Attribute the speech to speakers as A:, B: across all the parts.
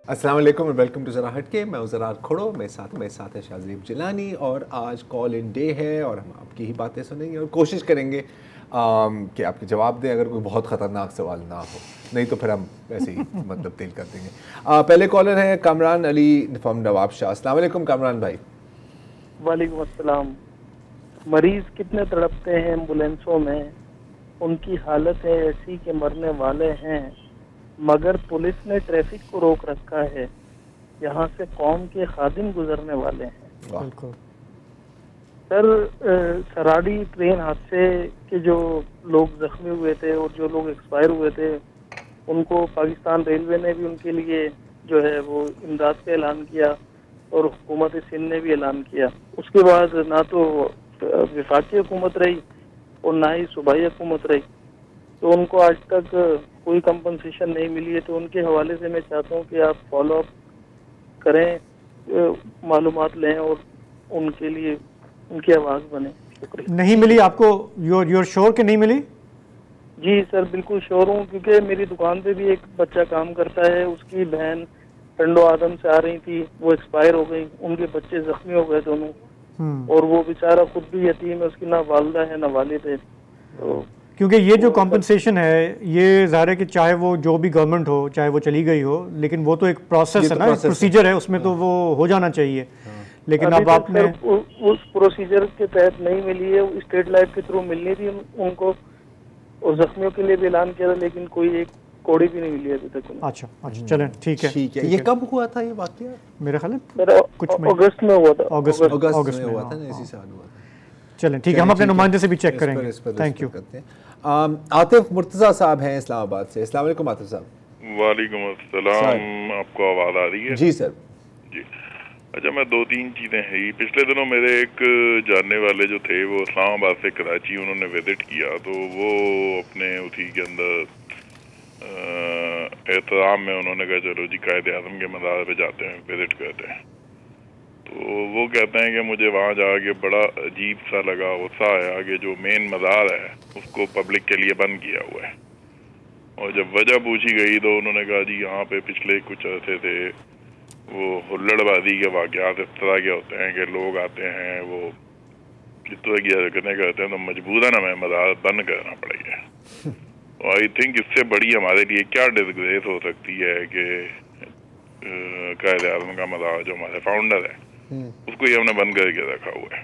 A: अस्सलाम वालेकुम और वेलकम टू ज़रा हटके। मैं हूं ज़रा खोड़ो, मेरे साथ है शाज़ीब जिलानी और आज कॉल इन डे है और हम आपकी ही बातें सुनेंगे और कोशिश करेंगे कि आपके जवाब दें अगर कोई बहुत ख़तरनाक सवाल ना हो, नहीं तो फिर हम वैसे ही मतलब तेल कर देंगे। पहले कॉलर है कामरान अली फ्रॉम नवाबशाह। अस्सलाम वालेकुम कामरान भाई।
B: वालेकुम अस्सलाम। मरीज कितने तड़पते हैं एम्बुलेंसों में, उनकी हालत है ऐसी कि मरने वाले हैं, मगर पुलिस ने ट्रैफिक को रोक रखा है, यहाँ से कौम के खादिम गुजरने वाले हैं।
A: बिल्कुल
B: सर, सराड़ी ट्रेन हादसे के जो लोग जख्मी हुए थे और जो लोग एक्सपायर हुए थे, उनको पाकिस्तान रेलवे ने भी उनके लिए जो है वो इमदाद का ऐलान किया और हुकूमत सिंध ने भी ऐलान किया। उसके बाद ना तो वफाकी हुकूमत रही और ना ही सूबाई हुकूमत रही, तो उनको आज तक कोई कंपनसेशन नहीं मिली है। तो उनके हवाले से मैं चाहता हूँ कि आप फॉलो अप करें, मालूमात लें और उनके लिए उनकी आवाज़ बने। शुक्रिया।
C: नहीं मिली आपको? योर श्योर कि नहीं मिली?
B: जी सर, बिल्कुल श्योर हूँ, क्योंकि मेरी दुकान पे भी एक बच्चा काम करता है, उसकी बहन टंडो आदम से आ रही थी, वो एक्सपायर हो गई, उनके बच्चे जख्मी हो गए दोनों, और वो बेचारा खुद भी यतीम है, उसकी ना वालदा है ना वालिद है। तो
C: क्योंकि ये जो कॉम्पनसेशन है ये ज़ाहिर है कि चाहे वो जो भी गवर्नमेंट हो, चाहे वो चली गई हो, लेकिन वो तो एक प्रोसेस है ना, एक प्रोसीजर है, उसमें तो वो हो जाना चाहिए। लेकिन अब आपने
B: उस प्रोसीजर के तहत नहीं मिली है, स्टेट लाइफ के थ्रू मिलनी थी उनको, और जख्मियों के लिए भी ऐलान किया था, लेकिन कोई एक कौड़ी भी नहीं मिली अभी तक।
C: अच्छा, चलें, ठीक है।
A: ये कब हुआ था ये वाकया?
C: मेरे ख्याल
B: कुछ अगस्त में हुआ था।
A: अगस्त में हुआ था ना, इसी साल हुआ था।
C: चलें, ठीक है, हम अपने नुमाइंदे से भी चेक करेंगे। Thank you.
A: आतिफ मुर्तज़ा साहब हैं इस्लामाबाद से। अस्सलाम वालेकुम आतिफ साहब।
D: वालेकुम अस्सलाम। आपको आवाज़ आ रही है?
A: जी सर।
D: जी, अच्छा, मैं दो तीन चीज़ें हैं। पिछले दिनों मेरे एक जानने वाले जो थे वो इस्लामाबाद से कराची उन्होंने विजिट किया, तो वो अपने उसी के अंदर एहतराम में उन्होंने कहा चलो जी कायद आज़म के मज़ार पे जाते हैं, विजिट करते हैं। तो वो कहते हैं कि मुझे वहाँ जाके बड़ा अजीब सा लगा, गुस्सा आया कि जो मेन मज़ार है उसको पब्लिक के लिए बंद किया हुआ है। और जब वजह पूछी गई तो उन्होंने कहा जी यहाँ पे पिछले कुछ अर्से से वो हुल्लड़बाजी के वाक़यात इस तरह के होते हैं कि लोग आते हैं, वो इस तरह की हरकतें करते हैं, तो मजबूरन हमें मज़ार बंद करना पड़ेगा। तो आई थिंक इससे बड़ी हमारे लिए क्या डिसग्रेस हो सकती है कि कायद आज़म का मज़ार जो हमारे फाउंडर है उसको ही हमने बंद करके रखा हुआ है,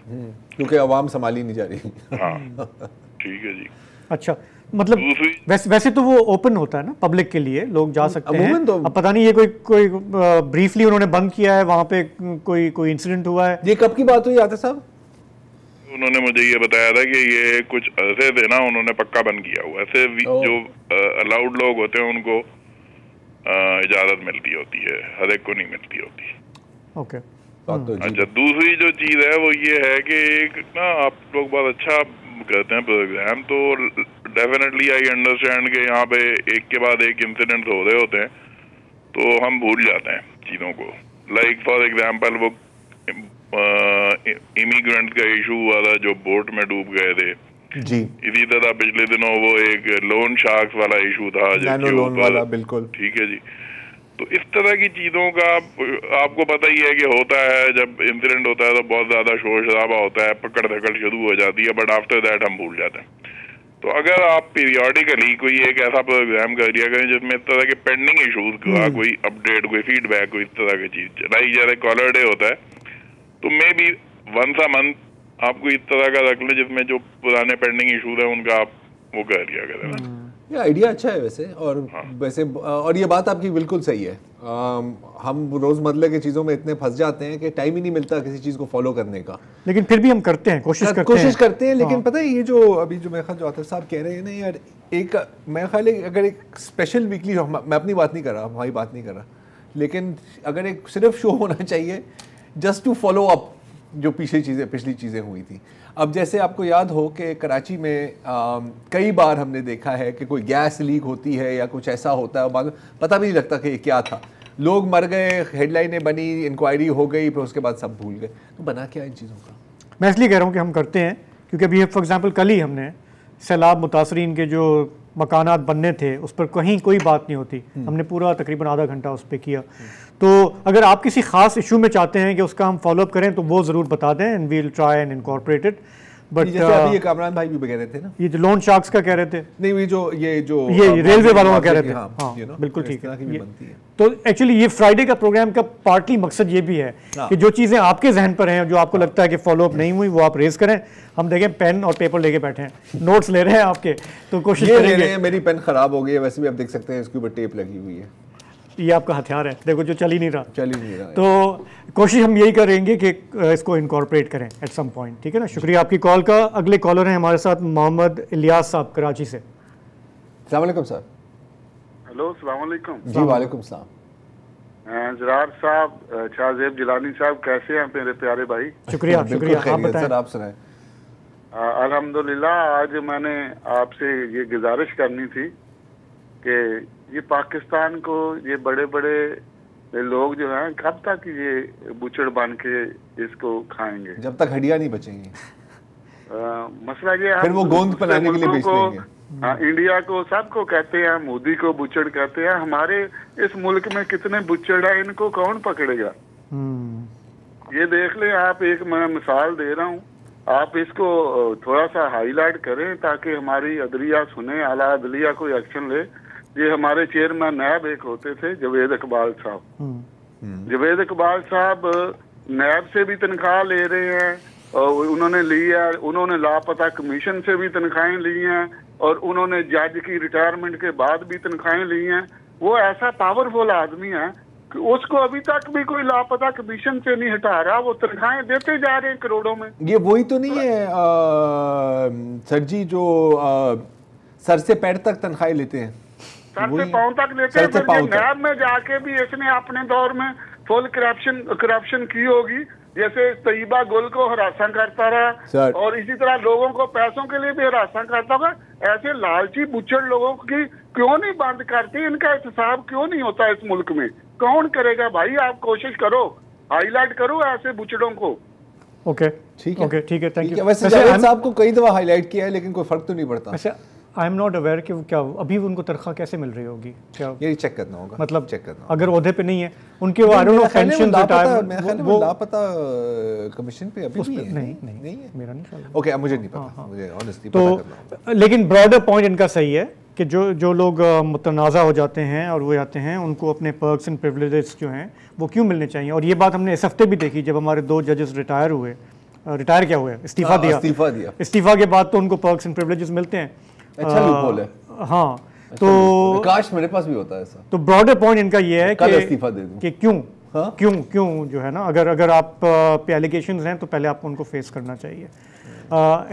A: क्योंकि आवाम संभाली नहीं जा रही।
D: हाँ, ठीक है जी।
C: अच्छा, मतलब वैसे तो वो ओपन होता है ना पब्लिक के लिए, लोग जा सकते हैं।
A: तो
C: अब पता नहीं ये कोई ब्रीफली उन्होंने बंद किया है, वहाँ पे कोई इंसिडेंट हुआ है।
A: ये कब की बात हुई आतिफ साहब?
D: उन्होंने मुझे ये बताया था कि ये कुछ अरसे से ना उन्होंने पक्का बंद किया हुआ है। ऐसे जो अलाउड लोग होते हैं उनको इजाज़त मिलती होती है, हर एक को नहीं मिलती होती।
C: ओके।
D: अच्छा, दूसरी जो चीज़ है वो ये है कि एक ना आप लोग बहुत अच्छा करते हैं प्रोग्राम, तो डेफिनेटली आई अंडरस्टैंड कि यहाँ पे एक के बाद एक इंसिडेंट हो रहे होते हैं तो हम भूल जाते हैं चीज़ों को। लाइक फॉर एग्जांपल वो इमिग्रेंट का इशू हुआ था जो बोट में डूब गए थे
A: जी।
D: इसी तरह पिछले दिनों वो एक लोन शार्क्स वाला इशू था जिसके ऊपर,
A: बिल्कुल
D: ठीक है जी। तो इस तरह की चीज़ों का आपको पता ही है कि होता है, जब इंसिडेंट होता है तो बहुत ज़्यादा शोर शराबा होता है, पकड़ धकड़ शुरू हो जाती है, बट आफ्टर दैट हम भूल जाते हैं। तो अगर आप पीरियोडिकली कोई एक ऐसा प्रोग्राम कर दिया करें जिसमें इस तरह के पेंडिंग इशूज का कोई अपडेट, कोई फीडबैक, कोई इस तरह की चीज़, लाइक जैसे कॉलर डे होता है तो maybe once a month आपको इस तरह का रख लें जिसमें जो पुराने पेंडिंग इशूज हैं उनका आप वो कर दिया करें।
A: ये आइडिया अच्छा है वैसे, और वैसे और ये बात आपकी बिल्कुल सही है। हम रोज़मर्रा की चीज़ों में इतने फंस जाते हैं कि टाइम ही नहीं मिलता किसी चीज़ को फॉलो करने का,
C: लेकिन फिर भी हम करते हैं, कोशिश करते हैं।
A: लेकिन पता है ये जो अभी जो मेरे ख्याल जो आतिफ साहब कह रहे हैं ना यार, एक मेरे ख्याल है अगर एक स्पेशल वीकली, मैं अपनी बात नहीं कर रहा, हमारी बात नहीं कर रहा, लेकिन अगर एक सिर्फ शो होना चाहिए जस्ट टू फॉलो अप जो पिछली चीज़ें हुई थी। अब जैसे आपको याद हो कि कराची में कई बार हमने देखा है कि कोई गैस लीक होती है या कुछ ऐसा होता है, बाद में पता भी नहीं लगता कि ये क्या था, लोग मर गए, हेडलाइनें बनी, इंक्वायरी हो गई, फिर उसके बाद सब भूल गए। तो बना क्या इन चीज़ों का?
C: मैं इसलिए कह रहा हूँ कि हम करते हैं क्योंकि अभी फॉर एग्जांपल कल ही हमने सैलाब मुतासरीन के जो मकानात बनने थे उस पर कहीं कोई बात नहीं होती, हमने पूरा तकरीबन आधा घंटा उस पर किया। तो अगर आप किसी खास इशू में चाहते हैं कि उसका हम फॉलोअप करें तो वो ज़रूर बता दें, and we will try and incorporate it. But
A: जैसे अभी ये कामरान भाई भी कह रहे थे ना,
C: ये जो लोन शार्क्स का कह रहे थे,
A: नहीं
C: ये रेलवे वालों का कह रहे थे, हाँ बिल्कुल ठीक है। तो एक्चुअली ये फ्राइडे का प्रोग्राम का पार्टली मकसद ये भी है कि जो चीज़ें आपके जहन पर हैं, जो आपको लगता है कि फॉलोअप नहीं हुई, वो आप रेज करें। हम देखें पेन और पेपर लेके बैठे हैं, नोट्स ले रहे हैं आपके, तो कोशिश करेंगे।
A: मेरी पेन खराब हो गई है, वैसे भी आप देख सकते हैं इसके ऊपर टेप लगी हुई है,
C: ये आपका हथियार है, देखो जो चल ही नहीं रहा।
A: है।
C: तो कोशिश हम यही करेंगे कि इसको इनकॉर्पोरेट करें एट सम पॉइंट, ठीक है ना। शुक्रिया आपकी कॉल का। अगले कॉलर हैं हमारे साथ मोहम्मद इलियास साहब कराची से।
A: अस्सलाम वालेकुम सर।
E: हेलो, अस्सलाम वालेकुम।
A: जी वालेकुम सलाम।
E: जरार साहब, शाहजेब जिलानी साहब, कैसे हैं मेरे प्यारे भाई?
C: शुक्रिया। आप बताएं
A: सर, आप सुनाएं।
E: अल्हम्दुलिल्लाह, आज मैंने आपसे ये गुजारिश करनी थी कि ये पाकिस्तान को ये बड़े बड़े लोग जो हैं कब तक ये बुचड़ बन के इसको खाएंगे?
A: जब तक हड्डियां नहीं बचेंगी।
E: मसला ये
A: फिर वो गोंद बनाने के लिए बेच देंगे।
E: हाँ, इंडिया को सबको कहते हैं, मोदी को बुचड़ कहते हैं। हमारे इस मुल्क में कितने बुचड़ है, इनको कौन पकड़ेगा? ये देख लें आप, एक मैं मिसाल दे रहा हूँ, आप इसको थोड़ा सा हाईलाइट करें ताकि हमारी अदलिया सुने, आला अदलिया कोई एक्शन ले। ये हमारे चेयरमैन नैब एक होते थे, जावेद इकबाल साहब। जावेद इकबाल साहब नैब से भी तनख्वाह ले रहे हैं, और उन्होंने ली है, उन्होंने लापता कमीशन से भी तनख्वाहें ली हैं, और उन्होंने जज की रिटायरमेंट के बाद भी तनख्वाहें ली हैं। वो ऐसा पावरफुल आदमी है कि उसको अभी तक भी कोई लापता कमीशन से नहीं हटा रहा, वो तनख्वाहें देते जा रहे हैं करोड़ों में।
A: ये वही तो नहीं है सर जी, जो सर से पैर तक तनख्वाहें लेते हैं,
E: सर से पाँव तक लेते हैं। नैब में जाके भी इसने अपने दौर में फुल करप्शन की होगी, जैसे तैयबा गुल को हरासा करता रहा, और इसी तरह लोगों को पैसों के लिए भी हरासा करता होगा। ऐसे लालची बुच्चड़ लोगों की क्यों नहीं बंद करते? इनका एहतसाब क्यों नहीं होता इस मुल्क में? कौन करेगा भाई? आप कोशिश करो, हाईलाइट करो ऐसे बुचड़ों को।
C: ओके, ठीक है, थैंक यू।
A: वैसे जावेद साहब को कई दफा हाईलाइट किया है, लेकिन कोई फर्क तो नहीं पड़ता।
C: अच्छा, आई एम नॉट अवेयर कि क्या अभी उनको तनख्वाह कैसे मिल रही होगी, क्या
A: ये चेक करना होगा,
C: मतलब
A: चेक करना।
C: अगर ओहदे पे नहीं है उनके, वो I don't know pension retirement,
A: वो लापता कमीशन पे अभी भी
C: नहीं है, मेरा नहीं ख्याल।
A: ओके, मुझे नहीं पता, मुझे ऑनेस्टली पता करना
C: होगा। लेकिन ब्रॉडर पॉइंट इनका सही है कि जो लोग मुतनाज़ा हो जाते हैं और वो जाते हैं, उनको अपने पर्क्स एंड प्रिविलेजेस जो हैं वो क्यों मिलने चाहिए। और ये बात हमने इस हफ्ते भी देखी, जब हमारे 2 जजेस रिटायर क्या हुए, इस्तीफा दिया। इस्तीफा के बाद तो उनको पर्क्स एंड प्रिविलेजेस मिलते हैं।
A: अच्छा लूपहोल है।
C: हाँ,
A: तो काश मेरे पास भी होता है ऐसा।
C: तो ब्रॉडर पॉइंट इनका ये है
A: कि
C: क्यों जो है ना, अगर आप पे एलिगेशंस हैं तो पहले आपको उनको फेस करना चाहिए।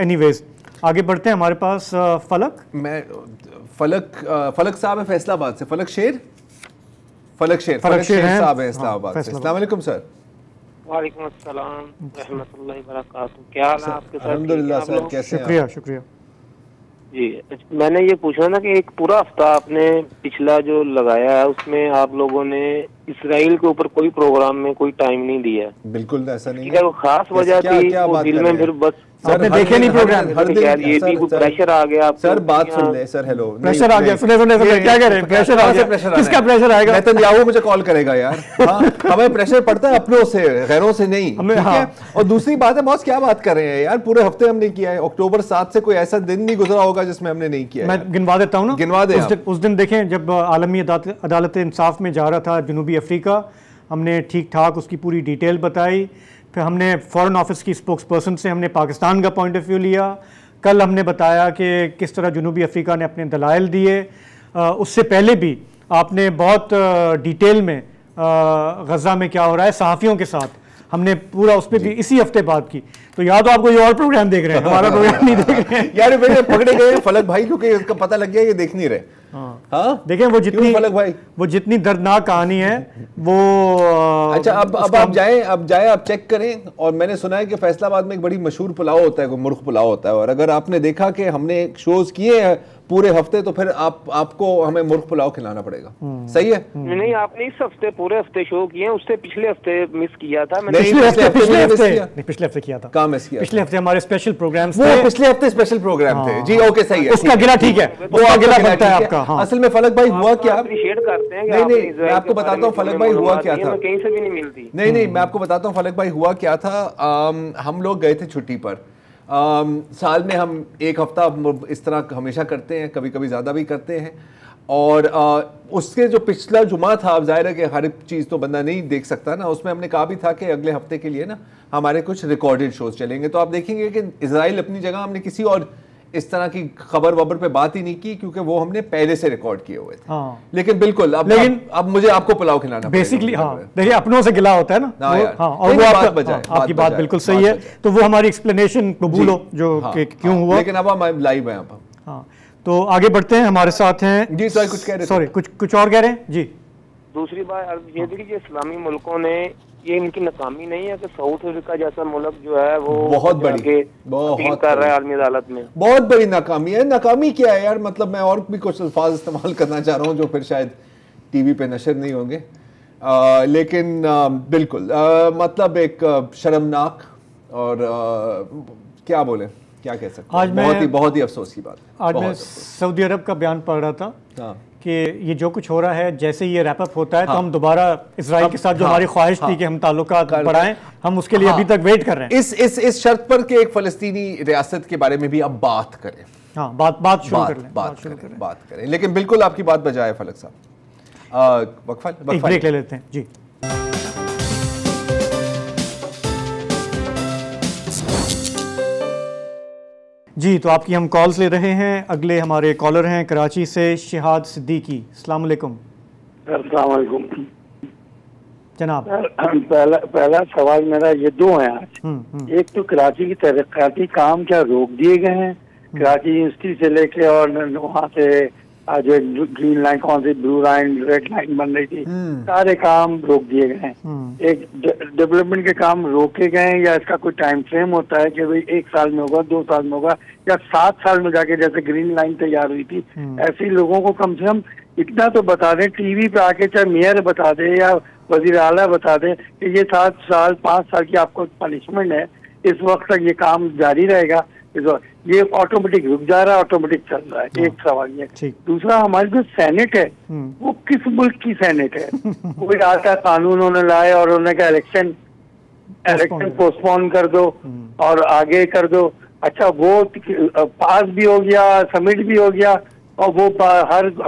C: एनीवेज, आगे बढ़ते हैं। हमारे पास
A: फलक साहब है फैसलाबाद से। फलक शेर साहब है इस्लामाबाद से। अस्सलाम वालेकुम सर।
F: वालेकुम अस्सलाम रहमतुल्लाहि व बरकातहू। क्या हाल है आपके?
A: अल्हम्दुलिल्लाह सर, कैसे हैं?
C: शुक्रिया
F: जी। मैंने ये पूछना था कि एक पूरा हफ्ता आपने पिछला जो लगाया है उसमें आप लोगों ने इसराइल के ऊपर कोई प्रोग्राम में कोई टाइम नहीं दिया।
A: बिल्कुल ऐसा नहीं
F: है। वो खास वजह थी, वो दिल में फिर बस
C: आपने देखे नहीं प्रोग्राम,
F: ये भी प्रेशर आ गया
A: सर। बात सुन ले सर। हेलो,
C: प्रेशर आ गया। सुने क्या कह रहे हैं? प्रेशर आ गया। किसका प्रेशर आएगा?
A: नेतन्याहू मुझे कॉल करेगा यार। हमें प्रेशर पड़ता है अपनों से, गैरों से नहीं। और दूसरी बात है, बॉस क्या बात कर रहे हैं यार, पूरे हफ्ते हमने किया है। अक्टूबर 7 से कोई ऐसा दिन नहीं गुजरा होगा जिसमें हमने नहीं किया।
C: मैं गिनवा देता हूँ ना,
A: गिनवा दे।
C: उस दिन देखें जब आलमी अदालत इंसाफ में जा रहा था जनूबी अफ्रीका, हमने ठीक ठाक उसकी पूरी डिटेल बताई। फिर हमने फॉरेन ऑफिस की स्पोक्स पर्सन से हमने पाकिस्तान का पॉइंट ऑफ व्यू लिया। कल हमने बताया कि किस तरह जनूबी अफ्रीका ने अपने दलाइल दिए। उससे पहले भी आपने बहुत डिटेल में गज़ा में क्या हो रहा है सहाफ़ियों के साथ हमने पूरा उस पर भी इसी हफ्ते बात की। तो या तो आपको ये और प्रोग्राम देख रहे हैं, हमारा प्रोग्राम नहीं देख रहे हैं।
A: यार मेरे पकड़े गए फलक भाई, क्योंकि उसका पता लग गया ये देख नहीं रहे। हाँ
C: देखें वो जितनी दर्दनाक कहानी है वो।
A: अच्छा, अब आप जाएं, आप चेक करें। और मैंने सुना है कि फैसलाबाद में एक बड़ी मशहूर पुलाव होता है, मुर्ग पुलाव होता है। और अगर आपने देखा कि हमने शोज किए हैं पूरे हफ्ते, तो फिर आपको हमें मुर्ग पुलाव खिलाना पड़ेगा। सही है?
F: नहीं, आपने इस हफ्ते पूरे हफ्ते शो किए हैं, उससे पिछले हफ्ते मिस किया था मैंने।
C: पिछले हफ्ते किया था।
A: कहाँ मिस किया?
C: पिछले हफ्ते हमारे स्पेशल प्रोग्राम्स
A: थे। पिछले हफ्ते स्पेशल प्रोग्राम थे जी। ओके, सही है,
C: उसका गिला ठीक है, वो अगला बनता है आपका।
A: असल में फलक भाई हुआ क्या,
F: अप्रिशिएट करते हैं।
A: नहीं, मैं आपको बताता हूँ फलक भाई हुआ क्या था।
F: कहीं से भी नहीं मिलती।
A: नहीं, मैं आपको बताता हूँ फलक भाई हुआ क्या था। हम लोग गए थे छुट्टी पर। साल में हम एक हफ्ता इस तरह हमेशा करते हैं, कभी कभी ज़्यादा भी करते हैं। और उसके जो पिछला जुमा था, अब जाहिर है कि हर चीज़ तो बंदा नहीं देख सकता ना, उसमें हमने कहा भी था कि अगले हफ्ते के लिए ना हमारे कुछ रिकॉर्डेड शोज चलेंगे। तो आप देखेंगे कि इजराइल अपनी जगह, हमने किसी और इस तरह की खबर वबर पे बात ही नहीं की, क्योंकि वो हमने पहले से रिकॉर्ड किए हुए थे।
C: हाँ।
A: लेकिन बिल्कुल अब मुझे आपको पुलाव खिलाना
C: बेसिकली। हाँ, देखिए अपनों से गिला होता है ना।
A: हाँ,
C: और वो आपकी बात बिल्कुल सही है। तो वो हमारी एक्सप्लेनेशन कबूल हो जो क्यों हुआ।
A: लेकिन अब हम लाइव हैं। अब
C: हाँ, तो आगे बढ़ते हैं। हमारे साथ हैं
A: जी, सॉरी कुछ कह रहे थे।
C: सॉरी कुछ और कह रहे हैं जी।
F: दूसरी बात ये थी कि इस्लामी मुल्कों ने, ये इनकी नाकामी नहीं है कि साउथ अफ्रीका जैसा मुल्क जो है वो
A: बहुत बड़ी
F: बहुत कर रहा है आलमी अदालत में।
A: बहुत बड़ी नाकामी है। नाकामी क्या है यार, मतलब मैं और भी कुछ अल्फाज इस्तेमाल करना चाह रहा हूँ जो फिर शायद टीवी पे नशर नहीं होंगे, लेकिन बिल्कुल मतलब एक शर्मनाक और क्या बोले, क्या कह सकते हैं, बहुत ही अफसोस की बात है।
C: आज मैं सऊदी अरब का बयान पढ़ रहा था कि ये जो कुछ हो रहा है, जैसे ये रैप अप होता है तो हम दोबारा इजराइल के साथ जो हमारी ख्वाहिश थी कि हम ताल्लुकात बढ़ाएं, हम उसके लिए अभी तक वेट कर रहे हैं।
A: इस शर्त पर कि एक फलस्तीनी रियासत के बारे में भी अब बात करें।
C: हाँ, बात शुरू करें।
A: लेकिन बिल्कुल आपकी बात बजाय फलक साहब, वक्फा
C: ब्रेक ले लेते हैं जी। जी, तो आपकी हम कॉल्स ले रहे हैं। अगले हमारे कॉलर हैं कराची से शिहाद सिद्दीकी। अस्सलाम वालेकुम।
G: अस्सलाम वालेकुम
C: जनाब।
G: पहला सवाल मेरा ये दो है आज। एक तो कराची की तरक्याती काम क्या रोक दिए गए हैं? कराची यूनिवर्सिटी से लेके और वहाँ से जो ग्रीन लाइन, कौन सी ब्लू लाइन, रेड लाइन बन रही थी, सारे काम रोक दिए गए हैं। एक डेवलपमेंट के काम रोके गए हैं या इसका कोई टाइम फ्रेम होता है कि भाई 1 साल में होगा, 2 साल में होगा या 7 साल में जाके, जैसे ग्रीन लाइन तैयार हुई थी, ऐसे ही लोगों को कम से कम इतना तो बता दें, टीवी पे आके चाहे मेयर बता दे या वजीर आला बता दे कि ये 7 साल 5 साल की आपको पनिशमेंट है, इस वक्त तक ये काम जारी रहेगा। ये ऑटोमेटिक रुक जा रहा है, ऑटोमेटिक चल रहा है। एक सवाल ये। दूसरा, हमारी जो सेनेट है वो किस मुल्क की सेनेट है? कोई आता कानून उन्होंने लाए और उन्होंने कहा इलेक्शन पोस्टपोन कर दो और आगे कर दो। अच्छा, वो पास भी हो गया, सबमिट भी हो गया और वो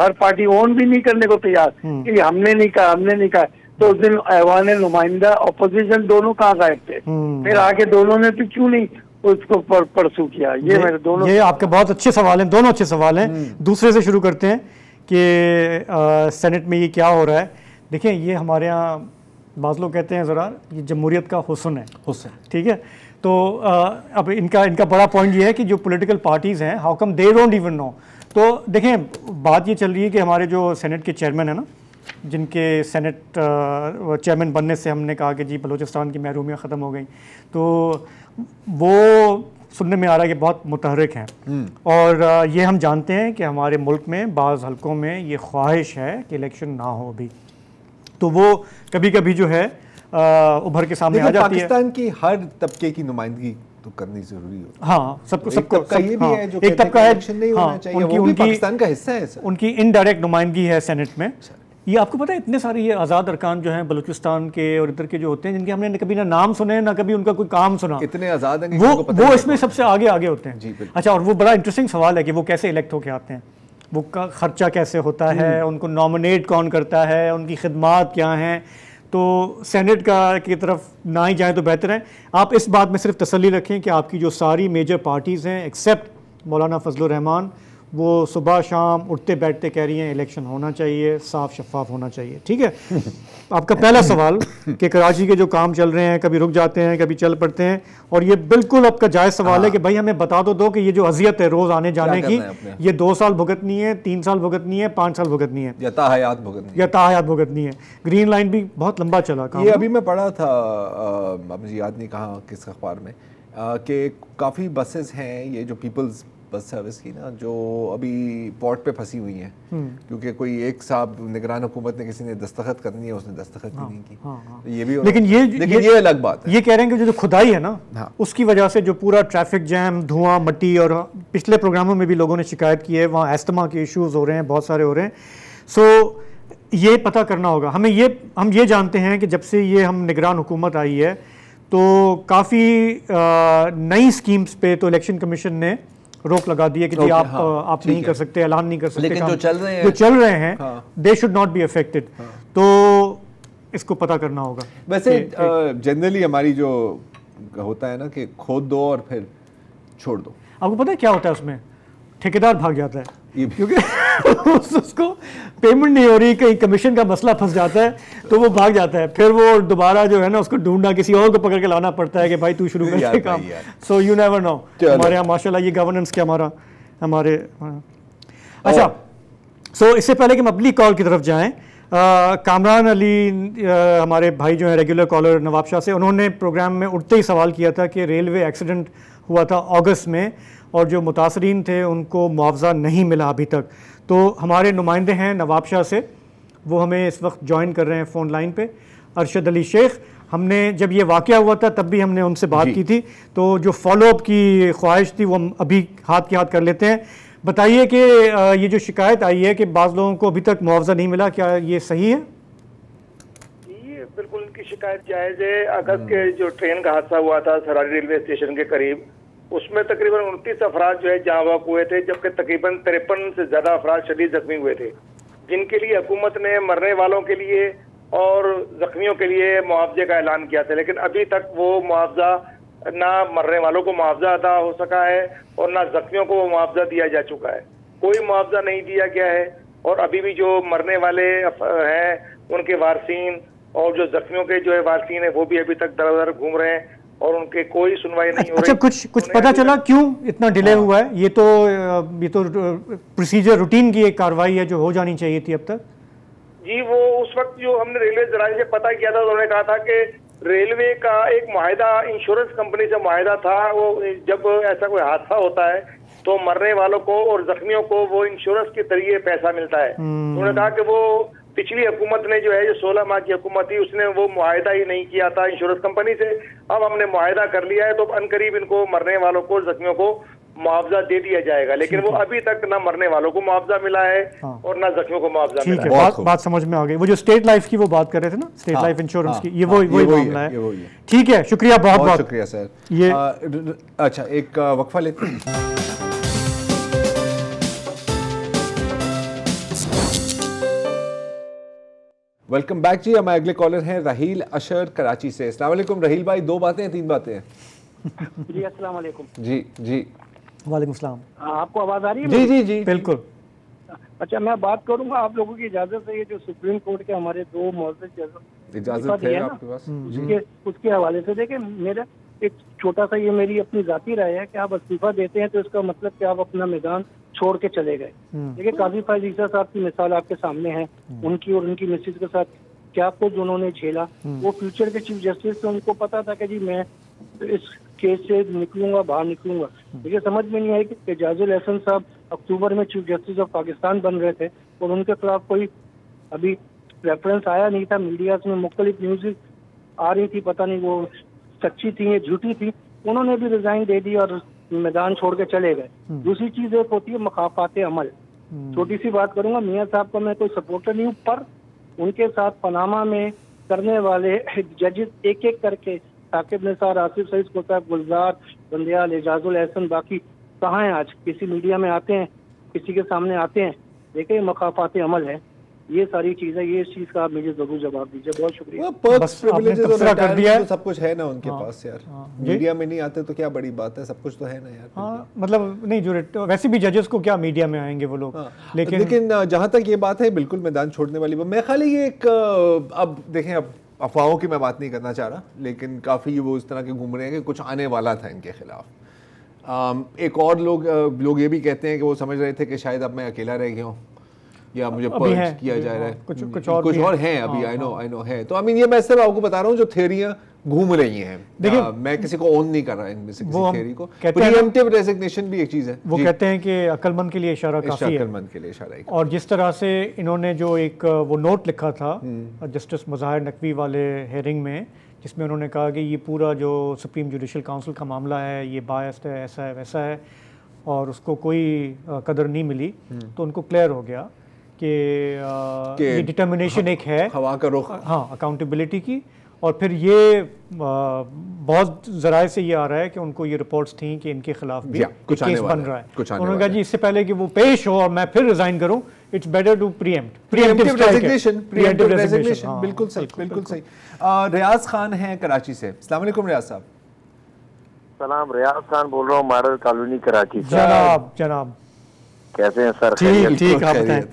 G: हर पार्टी ओन भी नहीं करने को तैयार कि हमने नहीं कहा। तो उस दिन ऐवान नुमाइंदा ऑपोजिशन दोनों कहाँ गायब थे? फिर आके दोनों ने तो क्यों नहीं उसको परसू किया? ये मेरे दोनों,
C: ये आपके बहुत अच्छे सवाल हैं, दोनों अच्छे सवाल हैं। दूसरे से शुरू करते हैं कि सेनेट में ये क्या हो रहा है। देखिए, ये हमारे यहाँ बाज़ लोग कहते हैं ज़रा ये जमहूरियत का हुस्न है, ठीक है। तो अब इनका बड़ा पॉइंट ये है कि जो पॉलिटिकल पार्टीज़ हैं, how come they don't even know. तो देखें, बात ये चल रही है कि हमारे जो सेनेट के चेयरमैन है ना, जिनके सेनेट चेयरमैन बनने से हमने कहा कि जी बलूचिस्तान की महरूमियाँ ख़त्म हो गई, तो वो सुनने में आ रहा है कि बहुत मुतहर्रिक हैं। और ये हम जानते हैं कि हमारे मुल्क में बाज़ हलकों में ये ख्वाहिश है कि इलेक्शन ना हो अभी, तो वो कभी कभी जो है उभर के सामने आ जाती है।
A: पाकिस्तान की हर तबके की नुमाइंदगी तो करनी जरूरी हो।
C: हाँ, सबको
A: ये भी है जो
C: एक तबका है,
A: नहीं होना चाहिए, वो भी पाकिस्तान का हिस्सा है।
C: उनकी इनडायरेक्ट नुमाइंदगी है सेनेट में। ये आपको पता है, इतने सारे ये आज़ाद अरकान जो हैं बलूचिस्तान के और इधर के जो होते हैं, जिनके हमने कभी ना नाम सुने ना कभी उनका कोई काम सुना,
A: इतने आज़ाद हैं
C: वो इसमें सबसे आगे होते हैं। अच्छा, और वो बड़ा इंटरेस्टिंग सवाल है कि वो कैसे इलेक्ट होके आते हैं, वो का खर्चा कैसे होता है, उनको नॉमिनेट कौन करता है, उनकी खिदमात क्या हैं। तो सेनेट की तरफ ना ही जाएँ तो बेहतर है। आप इस बात में सिर्फ तसल्ली रखें कि आपकी जो सारी मेजर पार्टीज़ हैं एक्सेप्ट मौलाना फजलुर रहमान, वो सुबह शाम उठते बैठते कह रही हैं इलेक्शन होना चाहिए, साफ शफाफ होना चाहिए, ठीक है। आपका पहला सवाल कि कराची के जो काम चल रहे हैं कभी रुक जाते हैं कभी चल पड़ते हैं, और ये बिल्कुल आपका जायज़ सवाल है कि भाई हमें बता तो दो कि ये जो अजियत है रोज़ आने जाने की, ये 2 साल भुगतनी है, 3 साल भुगतनी है, 5 साल भुगतनी है,
A: या ताहयात
C: भुगतनी है। ग्रीन लाइन भी बहुत लंबा चला काम।
A: ये अभी मैं पढ़ा था, मुझे याद नहीं कहाँ किस अखबार में, कि काफ़ी बसेस हैं ये जो पीपल्स बस सर्विस की ना, जो अभी पोर्ट पे फंसी हुई हैं, क्योंकि कोई एक साहब निगरान हुकूमत ने किसी ने दस्तखत करनी है, उसने दस्तखत भी नहीं की। तो ये भी
C: लेकिन
A: ये अलग बात है।
C: ये कह रहे हैं कि जो खुदाई है ना, उसकी वजह से जो पूरा ट्रैफिक जैम, धुआं, मट्टी, और पिछले प्रोग्रामों में भी लोगों ने शिकायत की है, वहाँ एस्थमा के इश्यूज हो रहे हैं, बहुत सारे हो रहे हैं। सो ये पता करना होगा हमें। हम ये जानते हैं कि जब से ये हम निगरान हुकूमत आई है तो काफ़ी नई स्कीम्स पे तो इलेक्शन कमीशन ने रोक लगा दी है कि जी आप नहीं कर सकते, ऐलान नहीं कर सकते,
A: लेकिन जो चल रहे हैं
C: they should not be affected. तो इसको पता करना होगा।
A: वैसे जनरली हमारी जो होता है ना कि खोद दो और फिर छोड़ दो।
C: आपको पता है क्या होता है उसमें? ठेकेदार भाग जाता है क्योंकि उसको पेमेंट नहीं हो रही, कहीं कमीशन का मसला फंस जाता है तो वो भाग जाता है। फिर वो दोबारा जो है ना उसको ढूंढना, किसी और को पकड़ के लाना पड़ता है कि भाई तू शुरू कर काम। So you never know. हमारे यहाँ माशाल्लाह ये गवर्नेंस के हमारे अच्छा। सो इससे पहले कि हम अगली कॉल की तरफ जाएं, कामरान अली हमारे भाई जो हैं रेगुलर कॉलर नवाब शाह से, उन्होंने प्रोग्राम में उठते ही सवाल किया था कि रेलवे एक्सीडेंट हुआ था अगस्त में और जो मुतासरीन थे उनको मुआवजा नहीं मिला अभी तक। तो हमारे नुमाइंदे हैं नवाब शाह से, वो हमें इस वक्त ज्वाइन कर रहे हैं फ़ोन लाइन पे, अरशद अली शेख। हमने जब ये वाक़या हुआ था तब भी हमने उनसे बात की थी, तो जो फॉलोअप की ख्वाहिश थी वो हम अभी हाथ के हाथ कर लेते हैं। बताइए कि ये जो शिकायत आई है कि बाज़ लोगों को अभी तक मुआवजा नहीं मिला, क्या ये सही है?
H: जी बिल्कुल, उनकी शिकायत जायज़ है। अगस्त के जो ट्रेन का हादसा हुआ था सरारी रेलवे स्टेशन के करीब, उसमें तकरीबन 29 अफराद जो है जहाँ वक़ हुए थे, जबकि तकरीबन 53 से ज़्यादा अफराद शदीद जख्मी हुए थे, जिनके लिए हुकूमत ने मरने वालों के लिए और जख्मियों के लिए मुआवजे का ऐलान किया था। लेकिन अभी तक वो मुआवजा, ना मरने वालों को मुआवजा अदा हो सका है और ना जख्मियों को वो मुआवजा दिया जा चुका है। कोई मुआवजा नहीं दिया गया है और अभी भी जो मरने वाले हैं उनके वारसीन और जो जख्मियों के जो है वारसीन है वो भी अभी तक दर दर घूम रहे हैं और उनके कोई सुनवाई नहीं हो रही।
C: अच्छा, कुछ पता चला क्यों इतना डिले हुआ है? ये तो प्रोसीजर रूटीन की एक कार्रवाई है जो हो जानी चाहिए थी अब तक।
H: जी वो उस वक्त जो हमने रेलवे जराये से पता किया था, उन्होंने कहा था कि रेलवे का एक मुआहिदा इंश्योरेंस कंपनी से मुआहिदा था, वो जब ऐसा कोई हादसा होता है तो मरने वालों को और जख्मियों को वो इंश्योरेंस के जरिए पैसा मिलता है। उन्होंने कहा कि वो पिछली हुकूमत ने जो है, जो 16 माह की हुकूमत थी, उसने वो मुआहिदा ही नहीं किया था इंश्योरेंस कंपनी से। अब हमने मुआहिदा कर लिया है तो अनकरीब इनको मरने वालों को, जख्मियों को मुआवजा दे दिया जाएगा। लेकिन वो अभी तक ना मरने वालों को मुआवजा मिला है और ना जख्मियों को मुआवजा मिला है।
C: बात समझ में आ गई। वो जो स्टेट लाइफ की वो बात कर रहे थे ना, स्टेट लाइफ इंश्योरेंस की, ये वही मामला है। ठीक है, शुक्रिया, बहुत
A: शुक्रिया सर।
C: ये
A: अच्छा, एक वक्फा लेते हैं। वेलकम बैक जी। हमारे अगले कॉलर हैं राहील अशर कराची से। अस्सलाम वालेकुम राहील भाई, 2 बातें हैं 3 बातें हैं?
B: जी अस्सलाम वालेकुम।
A: जी
C: वालेकुम सलाम।
B: आपको आवाज आ रही है?
C: जी बिल्कुल।
B: अच्छा, मैं बात करूंगा आप लोगों की इजाजत से। ये जो सुप्रीम कोर्ट के हमारे 2 मुअज़्ज़ज़
A: इजाजत है आपके पास,
B: उसके हवाले से देखें, मेरा एक छोटा सा ये मेरी अपनी जाती राय है कि आप इस्तीफा देते हैं तो इसका मतलब कि आप अपना मैदान छोड़ के चले गए। देखिए, काजी फैज ईसा साहब की मिसाल आपके सामने है, उनकी और उनकी मिसेज के साथ क्या कुछ उन्होंने झेला। वो फ्यूचर के चीफ जस्टिस थे, उनको पता था कि जी मैं इस केस से निकलूंगा, बाहर निकलूंगा। देखिए, समझ में नहीं आई कि एजाजुल एहसन साहब अक्टूबर में चीफ जस्टिस ऑफ पाकिस्तान बन रहे थे और उनके खिलाफ कोई अभी रेफरेंस आया नहीं था। मीडिया में मुख्तलिफ न्यूज़ आ रही थी, पता नहीं वो सच्ची थी या झूठी थी। उन्होंने भी रिजाइन दे दी और मैदान छोड़ के चले गए। दूसरी चीज एक होती है मखाफात अमल। छोटी सी बात करूंगा, मियाँ साहब का मैं कोई सपोर्टर नहीं हूँ, पर उनके साथ पनामा में करने वाले जजेस एक एक करके साकिब निसार, आसिफ सईद कोताब, गुलजार बंदियाल, एजाजुल एहसन, बाकी कहाँ हैं आज? किसी मीडिया में आते हैं, किसी के सामने आते हैं? देखिए, मखाफात अमल है, ये सारी चीजें, ये इस चीज का आप मुझे जरूर जवाब दीजिए। बहुत शुक्रिया।
C: कर दिया
A: तो सब कुछ है ना उनके पास यार। मीडिया में नहीं आते तो क्या बड़ी बात है, सब कुछ तो है ना यार।
C: मतलब नहीं, जो वैसे भी जजेस को क्या मीडिया में आएंगे वो लोग।
A: लेकिन जहां तक ये बात है, बिल्कुल मैदान छोड़ने वाली बात, मैं खाली ये एक, अब देखें, अब अफवाहों की मैं बात नहीं करना चाह रहा, लेकिन काफ़ी वो इस तरह के घूम रहे हैं कि कुछ आने वाला था इनके खिलाफ। एक और लोग ये भी कहते हैं कि वो समझ रहे थे कि शायद अब मैं अकेला रह गया हूँ या मुझे पर्च किया जा रहा है, कुछ और हैं अभी। आई नो है। तो आई मीन, ये मैं सिर्फ आपको बता रहा हूँ जो थ्योरियाँ घूम रही हैं।
C: देखिए
A: मैं किसी को ओन नहीं कर रहा इनमें से किसी थ्योरी को।
C: कहते हैं
A: प्रीएम्प्टिव रेजिग्नेशन भी एक चीज़ है।
C: वो कहते हैं कि अक्लमंद के लिए इशारा काफ़ी है।
A: अक्लमंद के लिए इशारा है।
C: और जिस तरह से इन्होंने जो एक वो नोट लिखा था जस्टिस मज़ाहिर नकवी वाले हेयरिंग में, जिसमें उन्होंने कहा कि ये पूरा जो सुप्रीम जुडिशल काउंसिल का मामला है ये बायस्ड है, ऐसा है वैसा है, और उसको कोई कदर नहीं मिली, तो उनको क्लियर हो गया कि ये डिटर्मिनेशन एक है
A: हवा का रुख,
C: हाँ, अकाउंटेबिलिटी की। और फिर ये बहुत ज़राए से ये आ रहा है कि उनको ये रिपोर्ट्स थी कि इनके खिलाफ भी
A: कुछ
C: केस बन रहा है।
A: उन्होंने
C: कहा जी इससे पहले कि वो पेश हो और मैं फिर रिजाइन करूं, it's better to
A: preemptive resignation. बिल्कुल सही, बिल्कुल सही। रियाज खान हैं कराची से। अस्सलाम वालेकुम रियाज साहब।
I: सलाम, रियाज खान बोल रहा हूँ, मॉडल कॉलोनी कराची से।
C: जनाब
I: कैसे हैं सर?
C: ठीक आप बताएं।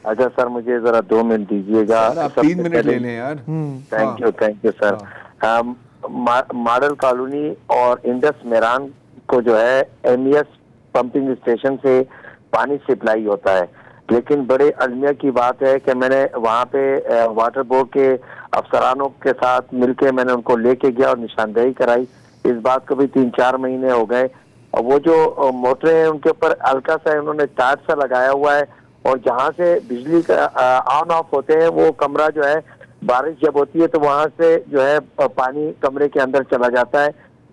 I: अच्छा सर, मुझे जरा 2 मिनट दीजिएगा।
A: आप 3 मिनट ले लें यार।
I: Thank you sir. Model colony और इंडस मेरान को जो है एमईएस पंपिंग स्टेशन से पानी सप्लाई होता है, लेकिन बड़े अलमिया की बात है कि मैंने वहाँ पे वाटर बोर्ड के अफसरानों के साथ मिलके मैंने उनको लेके गया और निशानदेही कराई। इस बात को भी 3-4 महीने हो गए, और वो जो मोटरें हैं उनके ऊपर हल्का सा उन्होंने तार सा लगाया हुआ है, और जहाँ से बिजली का ऑन ऑफ होते हैं वो कमरा जो है, बारिश जब होती है तो वहाँ से जो है पानी कमरे के अंदर चला जाता है,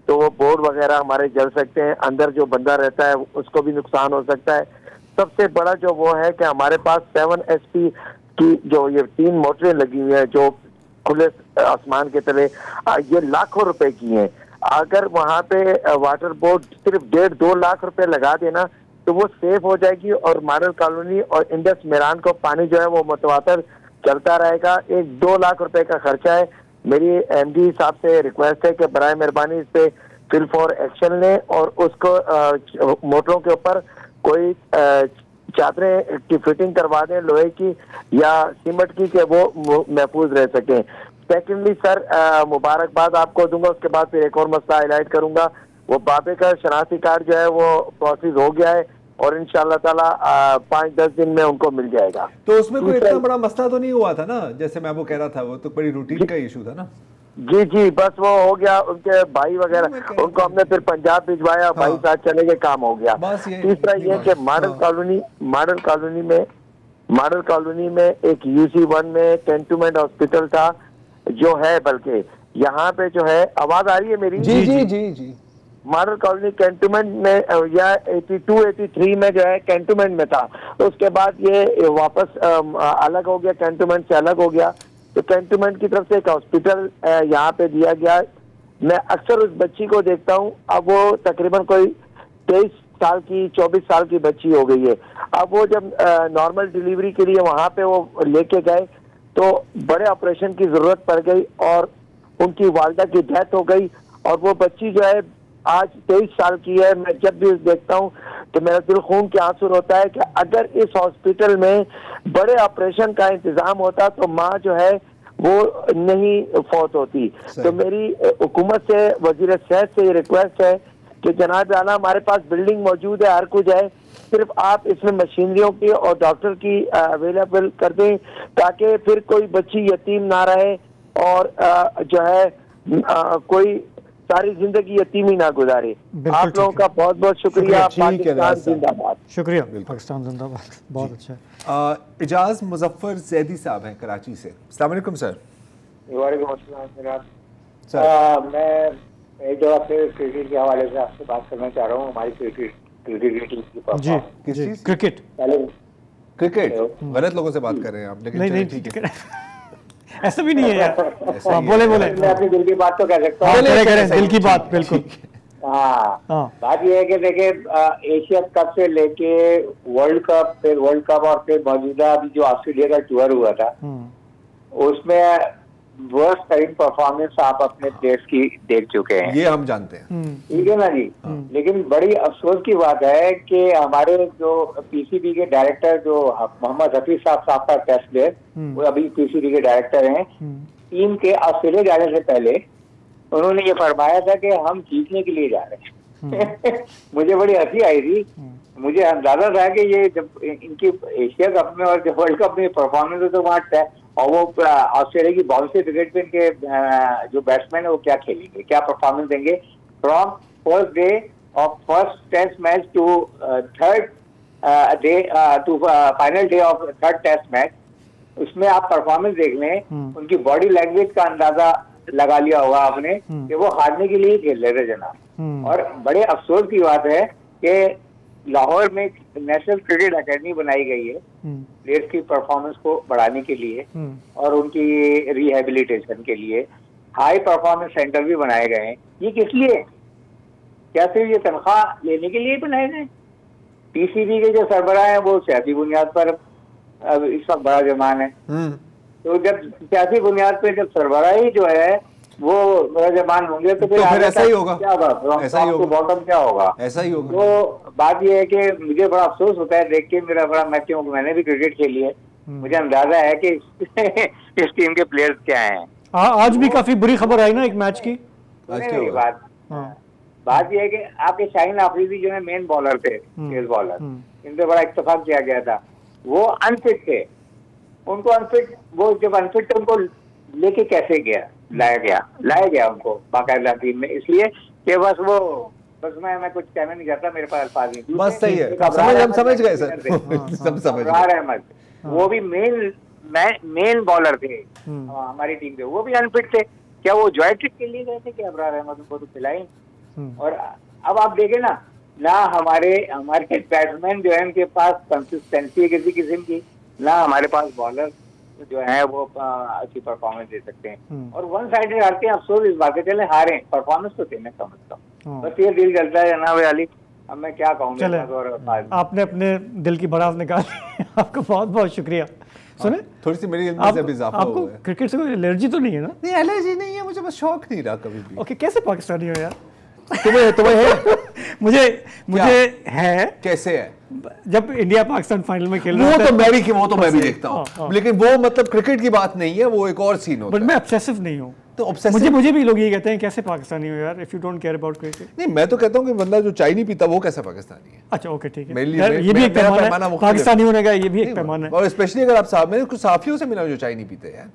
I: तो वो बोर्ड वगैरह हमारे जल सकते हैं, अंदर जो बंदा रहता है उसको भी नुकसान हो सकता है। सबसे बड़ा जो वो है कि हमारे पास 7 HP की जो ये 3 मोटरें लगी हुई है जो खुले आसमान के तले, ये लाखों रुपए की हैं। अगर वहाँ पे वाटर बोर्ड सिर्फ 1.5-2 लाख रुपए लगा देना तो वो सेफ हो जाएगी, और मॉडल कॉलोनी और इंडस मेरान को पानी जो है वो मुतवातर चलता रहेगा। 1-2 लाख रुपए का खर्चा है। मेरी एमडी साहब से रिक्वेस्ट है कि बराए मेहरबानी इस पे फिल फॉर एक्शन लें, और उसको मोटरों के ऊपर कोई चादरें की फिटिंग करवा दें लोहे की या सीमेंट की, कि वो महफूज रह सकें। सेकेंडली सर, मुबारकबाद आपको दूंगा, उसके बाद फिर एक और मसला हाईलाइट करूंगा। वो बाबे का शनाख्ती कार्ड जो है वो प्रोसेस हो गया है, और इंशाल्लाह ताला 5-10 दिन में उनको मिल जाएगा।
A: तो उसमें कोई इतना बड़ा मसला तो नहीं हुआ था ना, जैसे मैं वो कह रहा था, वो तो बड़ी रूटीन का इशू था ना।
I: जी, बस वो हो गया। उनके भाई वगैरह उनको हमने फिर पंजाब भिजवाया, भाई साथ चले गए, काम हो गया। तीसरा ये कि मॉडल कॉलोनी में एक UC1 में कैंटोनमेंट हॉस्पिटल था जो है, बल्कि यहाँ पे जो है, आवाज आ रही है मेरी?
A: जी।
I: मॉडल कॉलोनी कैंटोनमेंट में या 82-83 में जो है कैंटोनमेंट में था, तो उसके बाद ये वापस अलग हो गया, कैंटोनमेंट से अलग हो गया। तो कैंटोनमेंट की तरफ से एक हॉस्पिटल यहाँ पे दिया गया। मैं अक्सर उस बच्ची को देखता हूँ, अब वो तकरीबन कोई 23 साल की 24 साल की बच्ची हो गई है। अब वो जब नॉर्मल डिलीवरी के लिए वहाँ पे वो लेके गए तो बड़े ऑपरेशन की जरूरत पड़ गई, और उनकी वालिदा की डेथ हो गई, और वो बच्ची जो है आज 23 साल की है। मैं जब भी देखता हूँ तो मेरा दिल खून के आंसू होता है कि अगर इस हॉस्पिटल में बड़े ऑपरेशन का इंतजाम होता तो माँ जो है वो नहीं फौत होती। तो मेरी हुकूमत से, वजीर सेहत से ये रिक्वेस्ट है कि जनाब आला, हमारे पास बिल्डिंग मौजूद है, हर कुछ है, सिर्फ आप इसमें मशीनरियों की और डॉक्टर की अवेलेबल कर दें, ताकि फिर कोई बच्ची यतीम ना रहे, और जो है कोई सारी जिंदगी यतीमी ना गुजारे। आप लोगों का बहुत बहुत शुक्रिया। पाकिस्तान जिंदाबाद।
C: शुक्रिया, पाकिस्तान जिंदाबाद। बहुत अच्छा।
A: इजाज मुजफ्फर जैदी साहब हैं कराची से। अस्सलाम वालेकुम सर।
J: वालेकुम अस्सलाम जनाब। मैं एक जगह पे क्रिकेट के हवाले से आपसे बात करना चाह रहा हूँ। हमारी क्रिकेट
C: जी, किस चीज? क्रिकेट
A: गलत लोगों से बात कर रहे हैं आप, लेकिन
C: नहीं
A: ठीक है।
C: ऐसा भी नहीं है यार। बोले
J: मैं अपनी दिल की बात तो कह सकता
C: हूँ। दिल की बात, बिल्कुल।
J: हाँ, बात यह है कि देखिए, एशिया कप से लेके वर्ल्ड कप, फिर वर्ल्ड कप, और फिर मौजूदा अभी जो ऑस्ट्रेलिया का टूर हुआ था, उसमें वर्स्ट तरीन परफॉर्मेंस आप अपने प्लेयर्स की देख चुके हैं,
A: ये हम जानते हैं,
J: ठीक है ना जी। लेकिन बड़ी अफसोस की बात है कि हमारे जो पीसीबी के डायरेक्टर जो मोहम्मद हफीज साहब का टेस्ट प्लेयर, वो अभी पीसीबी के डायरेक्टर हैं, टीम के ऑस्ट्रेलिया जाने से पहले उन्होंने ये फरमाया था कि हम जीतने के लिए जा रहे हैं। मुझे बड़ी हंसी आई थी। मुझे अंदाजा था कि ये जब इनकी एशिया कप में और जब वर्ल्ड कप में परफॉर्मेंस है तो वहाँ और वो ऑस्ट्रेलिया की बाउंड्री क्रिकेट पे इनके जो बैट्समैन है वो क्या खेलेंगे, क्या परफॉर्मेंस देंगे from first day of first test match to third day to final day of third test match. उसमें आप परफॉर्मेंस देख लें, उनकी बॉडी लैंग्वेज का अंदाजा लगा लिया होगा आपने कि वो हारने के लिए खेल रहे थे जनाब। और बड़े अफसोस की बात है कि लाहौर में नेशनल क्रिकेट एकेडमी बनाई गई है प्लेयर्स की परफॉर्मेंस को बढ़ाने के लिए और उनकी रिहेबिलिटेशन के लिए। हाई परफॉर्मेंस सेंटर भी बनाए गए हैं। ये किस लिए? क्या सिर्फ ये तनख्वाह लेने के लिए बनाए गए? पीसीबी के जो सरबराह हैं वो सियासी बुनियाद पर अब इस वक्त बड़ा जमान है। तो जब सियासी बुनियाद पर जब सरबराही जो है वो बड़ा जमान होंगे तो फिर
A: ऐसा ही होगा,
J: क्या होगा, ऐसा ही होगा, बॉटम क्या होगा,
A: ऐसा ही होगा।
J: तो बात ये है कि मुझे बड़ा अफसोस होता है देख के, मेरा बड़ा मैंने भी क्रिकेट खेली है, मुझे अंदाजा है कि इस टीम के प्लेयर्स क्या हैं।
C: आज भी काफी बुरी खबर आई ना एक मैच की।
J: बात यह है कि आपके शाहीन आफरीदी जो है मेन बॉलर थे, तेज बॉलर, इन पे बड़ा इत्तेफाक किया गया था, वो अनफिट थे। उनको अनफिट, वो जब अनफिट थे उनको लेके कैसे गया, लाया गया उनको बाकायदा टीम में, इसलिए कि बस मैं कुछ कहना नहीं चाहता, मेरे पास अल्फाज नहीं।
A: बस सही है, हम समझ गए सर, सब समझ गए।
J: अबरार अहमद वो भी मेन बॉलर थे हमारी टीम के, वो भी अनफिट थे। क्या वो जॉयस्टिक के लिए गए थे कि अबरार अहमद उनको तो खिलाई? और अब आप देखें ना हमारे बैट्समैन जो है उनके पास कंसिस्टेंसी है किसी किस्म की, ना हमारे पास बॉलर जो है वो अच्छी परफॉर्मेंस दे सकते हैं। और वन साइडेड हारते हैं, अफसोस इस बात के, चले हारे, परफॉर्मेंस तो देने समझता हूँ, बस ये दिल जलता है जनाब अली। अब मैं क्या कहूँ,
C: आपने अपने दिल की भड़ास निकाली। आपका बहुत बहुत शुक्रिया। सुने,
A: थोड़ी सी मेरी इल्म से भी इजाफा
C: हुआ है। आपको क्रिकेट से कोई एलर्जी तो नहीं है ना?
A: नहीं, एलर्जी नहीं है, मुझे बस शौक नहीं रहा कभी भी।
C: ओके, कैसे पाकिस्तानी हो यार?
A: तुम्हें है?
C: मुझे है।
A: कैसे है?
C: जब इंडिया पाकिस्तान फाइनल में खेल रहा
A: वो तो मैं भी देखता हूँ, लेकिन वो मतलब क्रिकेट की बात नहीं है, वो एक और सीन होता है।
C: बट मैं ऑब्सेसिव नहीं हूँ।
A: तो ऑब्सेसिव
C: मुझे भी लोग ये कहते हैं कैसे पाकिस्तानी हो यार, if you don't care about cricket.
A: नहीं, मैं तो कहता हूँ कि बंदा जो चाय नहीं पीता वो कैसा पाकिस्तानी है।
C: अच्छा, ओके, ठीक है,
A: ये
C: भी एक पैमाना है, पाकिस्तानी होने का ये भी एक पैमाना है।
A: और स्पेशली अगर आप साहब, मैंने कुछ साफियों से मिला जो चाय नहीं पीते यार,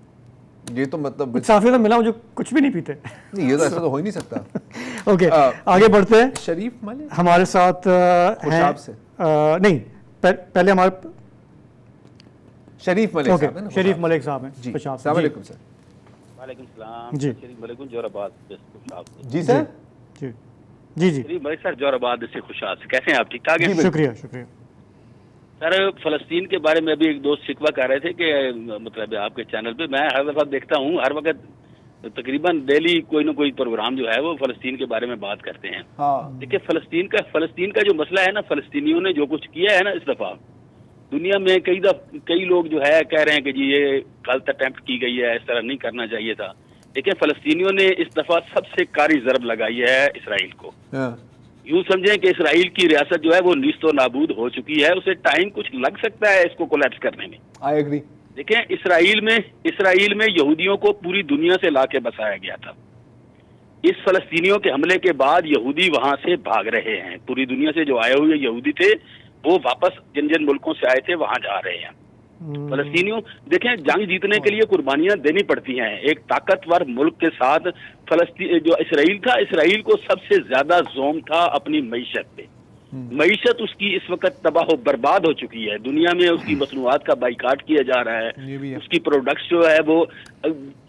A: ये तो मतलब
C: कुछ साफियों से मिला जो कुछ भी नहीं पीते।
A: नहीं, ये तो ऐसा तो हो ही नहीं सकता।
C: ओके, आगे बढ़ते हैं।
A: शरीफ मलिक
C: हमारे साथ नहीं, पहले हमारे
A: शरीफ मलिक साहब हैं।
C: शरीफ मलिक साहब हैं जी।
A: अस्सलाम वालेकुम सर।
K: वालेकुम सलाम
C: जी।
K: शरीफ मलिक जोराबाद से खुशाब से।
A: जी सर।
C: जी
K: शरीफ मलिक सर जोराबाद से खुशाब से। कैसे हैं आप? ठीक ठाक हैं?
C: शुक्रिया।
K: सर फलस्तीन के बारे में अभी एक दोस्त शिकवा कर रहे थे कि मतलब आपके चैनल पे मैं हर दफा देखता हूँ, हर वक्त तकरीबन डेली कोई ना कोई प्रोग्राम जो है वो फलस्तीन के बारे में बात करते हैं। देखिए फलस्तीन का जो मसला है ना, फलस्तीनियों ने जो कुछ किया है ना इस दफा, दुनिया में कई लोग जो है कह रहे हैं कि जी ये गलत अटेम्प्ट की गई है, इस तरह नहीं करना चाहिए था। देखिए फलस्तीनियों ने इस दफा सबसे कारी ज़रब लगाई है इसराइल को। यूं समझें कि इसराइल की रियासत जो है वो नीस्तो नाबूद हो चुकी है, उसे टाइम कुछ लग सकता है इसको कोलैप्स करने में।
A: I agree.
K: देखें इसराइल में यहूदियों को पूरी दुनिया से लाके बसाया गया था। इस फलस्तीनियों के हमले के बाद यहूदी वहां से भाग रहे हैं। पूरी दुनिया से जो आए हुए यहूदी थे वो वापस जिन जिन मुल्कों से आए थे वहां जा रहे हैं। फलस्तीनियों देखें, जंग जीतने के लिए कुर्बानियां देनी पड़ती हैं। एक ताकतवर मुल्क के साथ फलस्तीन जो इसराइल था, इसराइल को सबसे ज्यादा जोम था अपनी मईशत पे। मईशत उसकी इस वक्त तबाह बर्बाद हो चुकी है। दुनिया में उसकी मसनूआत का बाइकाट किया जा रहा है, उसकी प्रोडक्ट्स जो है वो,